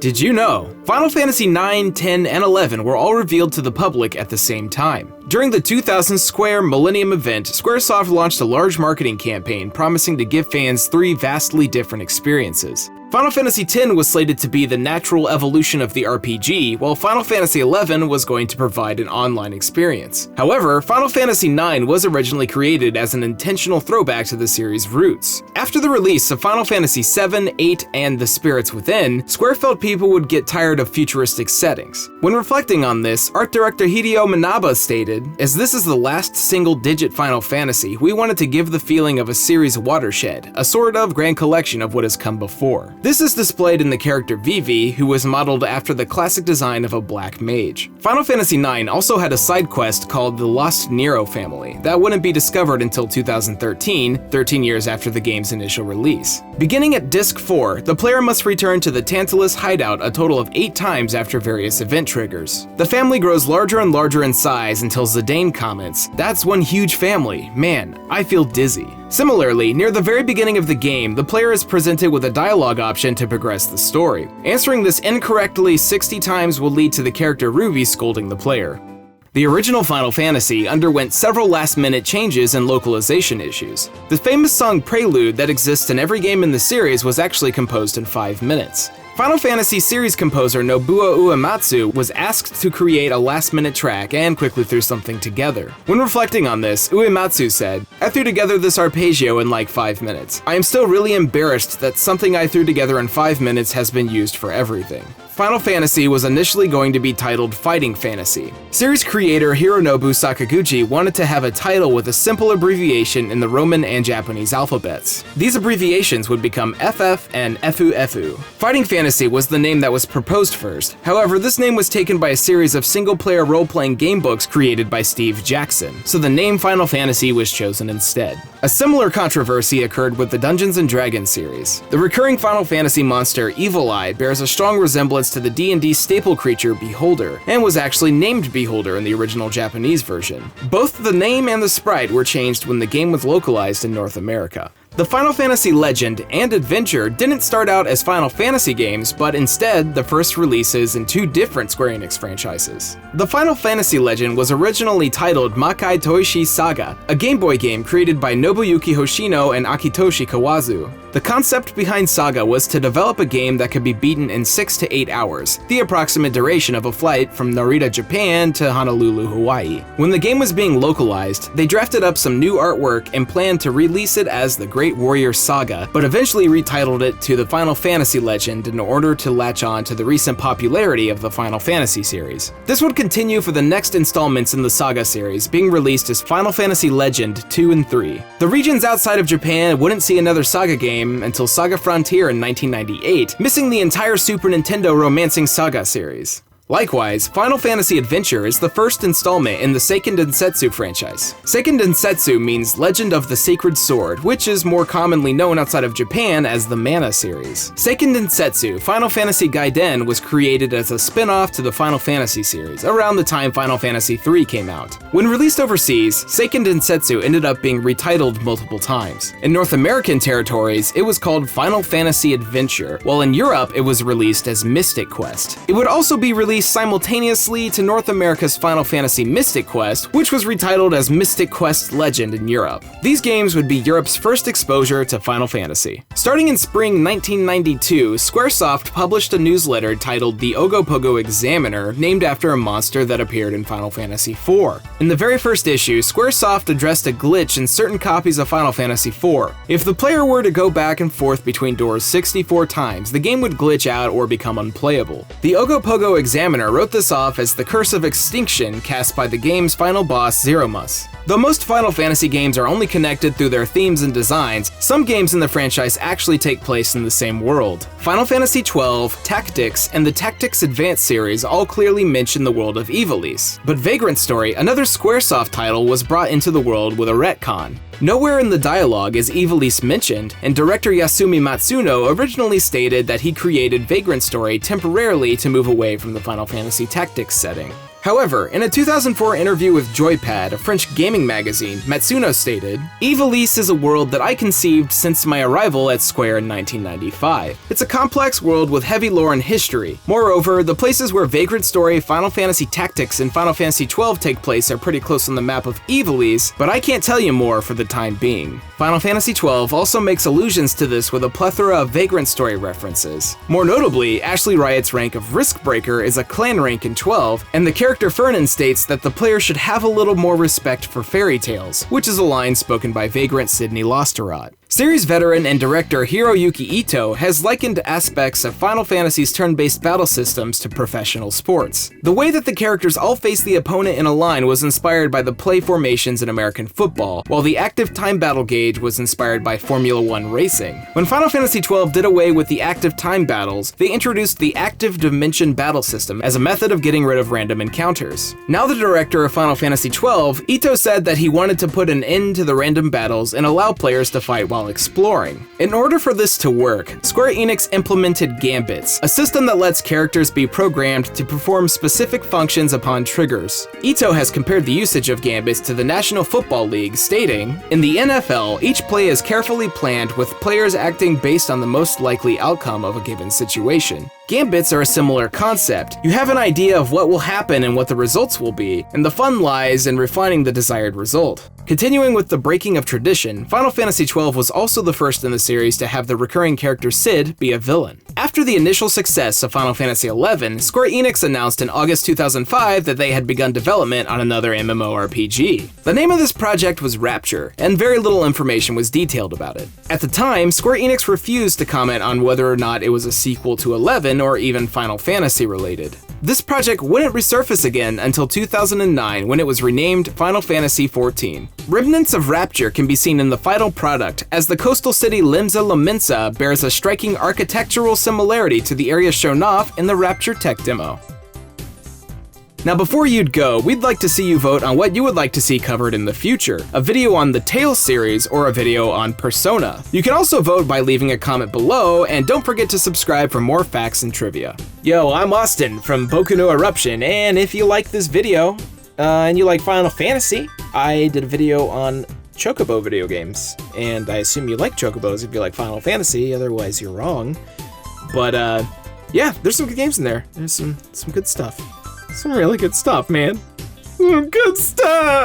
Did you know? Final Fantasy IX, 10, and 11 were all revealed to the public at the same time. During the 2000 Square Millennium event, Squaresoft launched a large marketing campaign promising to give fans 3 vastly different experiences. Final Fantasy X was slated to be the natural evolution of the RPG, while Final Fantasy XI was going to provide an online experience. However, Final Fantasy IX was originally created as an intentional throwback to the series' roots. After the release of Final Fantasy VII, VIII, and The Spirits Within, Square felt people would get tired of futuristic settings. When reflecting on this, art director Hideo Minaba stated, "As this is the last single-digit Final Fantasy, we wanted to give the feeling of a series watershed, a sort of grand collection of what has come before." This is displayed in the character Vivi, who was modeled after the classic design of a black mage. Final Fantasy IX also had a side quest called the Lost Nero family that wouldn't be discovered until 2013, 13 years after the game's initial release. Beginning at Disc 4, the player must return to the Tantalus hideout a total of 8 times after various event triggers. The family grows larger and larger in size until Zidane comments, "That's one huge family. Man, I feel dizzy." Similarly, near the very beginning of the game, the player is presented with a dialogue option to progress the story. Answering this incorrectly 60 times will lead to the character Ruby scolding the player. The original Final Fantasy underwent several last-minute changes and localization issues. The famous song Prelude that exists in every game in the series was actually composed in 5 minutes. Final Fantasy series composer Nobuo Uematsu was asked to create a last-minute track and quickly threw something together. When reflecting on this, Uematsu said, "I threw together this arpeggio in like 5 minutes. I am still really embarrassed that something I threw together in 5 minutes has been used for everything." Final Fantasy was initially going to be titled Fighting Fantasy. Series creator Hironobu Sakaguchi wanted to have a title with a simple abbreviation in the Roman and Japanese alphabets. These abbreviations would become FF and FUFU. Fighting Fantasy was the name that was proposed first. However, this name was taken by a series of single-player role-playing game books created by Steve Jackson, so the name Final Fantasy was chosen instead. A similar controversy occurred with the Dungeons & Dragons series. The recurring Final Fantasy monster Evil Eye bears a strong resemblance to the D&D staple creature Beholder, and was actually named Beholder in the original Japanese version. Both the name and the sprite were changed when the game was localized in North America. The Final Fantasy Legend and Adventure didn't start out as Final Fantasy games, but instead the first releases in 2 different Square Enix franchises. The Final Fantasy Legend was originally titled Makai Toishi Saga, a Game Boy game created by Nobuyuki Hoshino and Akitoshi Kawazu. The concept behind Saga was to develop a game that could be beaten in 6 to 8 hours, the approximate duration of a flight from Narita, Japan to Honolulu, Hawaii. When the game was being localized, they drafted up some new artwork and planned to release it as the Great Warrior Saga, but eventually retitled it to the Final Fantasy Legend in order to latch on to the recent popularity of the Final Fantasy series. This would continue for the next installments in the Saga series, being released as Final Fantasy Legend 2 and 3. The regions outside of Japan wouldn't see another Saga game until SaGa Frontier in 1998, missing the entire Super Nintendo Romancing Saga series. Likewise, Final Fantasy Adventure is the first installment in the Seiken Densetsu franchise. Seiken Densetsu means Legend of the Sacred Sword, which is more commonly known outside of Japan as the Mana series. Seiken Densetsu Final Fantasy Gaiden was created as a spin-off to the Final Fantasy series, around the time Final Fantasy III came out. When released overseas, Seiken Densetsu ended up being retitled multiple times. In North American territories, it was called Final Fantasy Adventure, while in Europe it was released as Mystic Quest. It would also be released simultaneously to North America's Final Fantasy Mystic Quest, which was retitled as Mystic Quest Legend in Europe. These games would be Europe's first exposure to Final Fantasy. Starting in spring 1992, Squaresoft published a newsletter titled The Ogopogo Examiner, named after a monster that appeared in Final Fantasy IV. In the very first issue, Squaresoft addressed a glitch in certain copies of Final Fantasy IV. If the player were to go back and forth between doors 64 times, the game would glitch out or become unplayable. The Ogopogo Examiner wrote this off as the curse of extinction cast by the game's final boss, Zeromus. Though most Final Fantasy games are only connected through their themes and designs, some games in the franchise actually take place in the same world. Final Fantasy XII, Tactics, and the Tactics Advance series all clearly mention the world of Ivalice. But Vagrant Story, another Squaresoft title, was brought into the world with a retcon. Nowhere in the dialogue is Ivalice mentioned, and director Yasumi Matsuno originally stated that he created Vagrant Story temporarily to move away from the Final Fantasy Tactics setting. However, in a 2004 interview with Joypad, a French gaming magazine, Matsuno stated, "Ivalice is a world that I conceived since my arrival at Square in 1995. It's a complex world with heavy lore and history. Moreover, the places where Vagrant Story, Final Fantasy Tactics, and Final Fantasy XII take place are pretty close on the map of Ivalice, but I can't tell you more for the time being." Final Fantasy XII also makes allusions to this with a plethora of Vagrant Story references. More notably, Ashley Riot's rank of Riskbreaker is a clan rank in 12, and the character Fernan states that the player should have a little more respect for fairy tales, which is a line spoken by Vagrant Sydney Losterot. Series veteran and director Hiroyuki Ito has likened aspects of Final Fantasy's turn-based battle systems to professional sports. The way that the characters all face the opponent in a line was inspired by the play formations in American football, while the active time battle gauge was inspired by Formula 1 racing. When Final Fantasy XII did away with the active time battles, they introduced the active dimension battle system as a method of getting rid of random encounters. Now the director of Final Fantasy XII, Ito said that he wanted to put an end to the random battles and allow players to fight while exploring. In order for this to work, Square Enix implemented gambits, a system that lets characters be programmed to perform specific functions upon triggers. Ito has compared the usage of gambits to the National Football League, stating, "In the NFL, each play is carefully planned with players acting based on the most likely outcome of a given situation. Gambits are a similar concept. You have an idea of what will happen and what the results will be, and the fun lies in refining the desired result." Continuing with the breaking of tradition, Final Fantasy XII was also the first in the series to have the recurring character Cid be a villain. After the initial success of Final Fantasy XI, Square Enix announced in August 2005 that they had begun development on another MMORPG. The name of this project was Rapture, and very little information was detailed about it. At the time, Square Enix refused to comment on whether or not it was a sequel to 11 or even Final Fantasy related. This project wouldn't resurface again until 2009 when it was renamed Final Fantasy XIV. Remnants of Rapture can be seen in the final product, as the coastal city Limsa Lominsa bears a striking architectural similarity to the area shown off in the Rapture tech demo. Now before you'd go, we'd like to see you vote on what you would like to see covered in the future, a video on the Tales series or a video on Persona. You can also vote by leaving a comment below, and don't forget to subscribe for more facts and trivia. Yo, I'm Austin from Boku no Eruption, and if you like this video, and you like Final Fantasy, I did a video on Chocobo video games, and I assume you like Chocobos if you like Final Fantasy, otherwise you're wrong. But yeah, there's some good games in there. There's some good stuff. Some really good stuff, man. Good stuff!